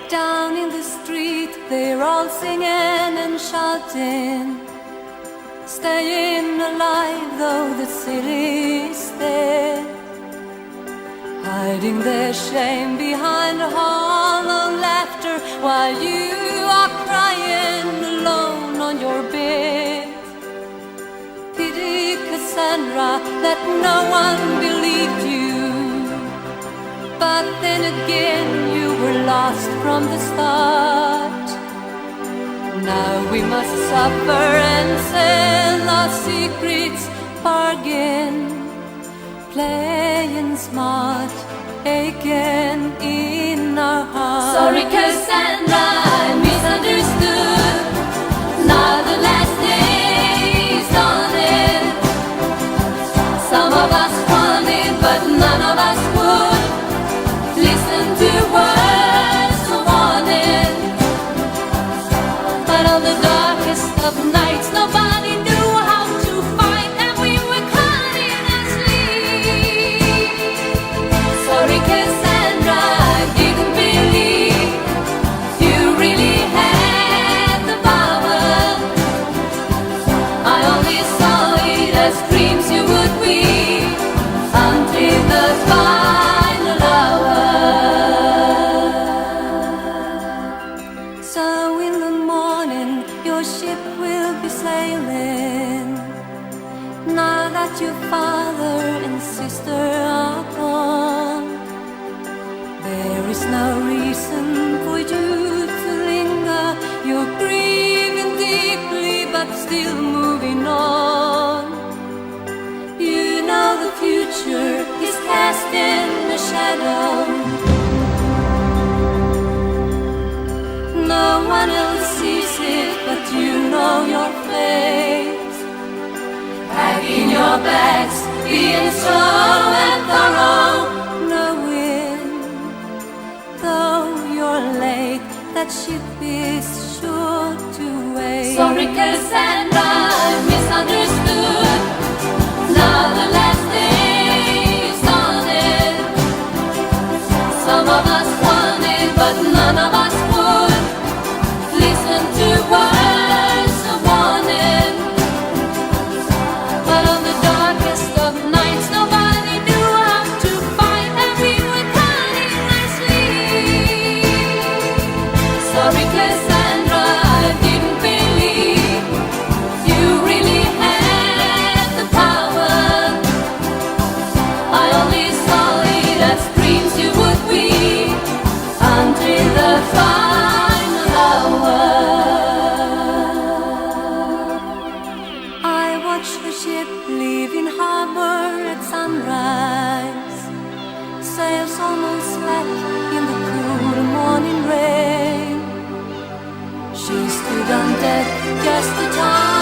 Down in the street, they're all singing and shouting, staying alive though the city's dead, hiding their shame behind a hollow laughter while you are crying alone on your bed. Pity Cassandra that no one believed you, but then again you were lost from the start. Now we must suffer and sell our secrets, bargain, playing smart again in our hearts. Sorry Cassandra, I misunderstood. Now the last day's on it. Some of us wanted, but none of us would listen to words of warning. But on the darkest of nights, nobody knew how to fight, and we were caught in our sleep. Sorry Cassandra, I didn't believe you really had the power. I only saw it as dreams you would weave until the final hour. So in the morning your ship will be sailing, now that your father and sister are gone. There is no reason for you to linger. You're grieving deeply but still moving on. You know the future is cast in a shadow. No one else sees it, but you know your fate. Packing your bags, being strong and thorough, knowing, though you're late, that ship is sure to wait. Sorry Cassandra, I misunderstood. Now the last day is on it. Some of us wanted, but none of us would listen to words of warning. But on the darkest of nights, nobody knew how to fight, and we were caught in our sleep. Sorry Cassandra, I didn't believe you really had the power. I only saw it as dreams you would weave until the final hour. I watched the ship leaving harbor at sunrise, sails almost slack in the cool morning rain. She stood on deck just the time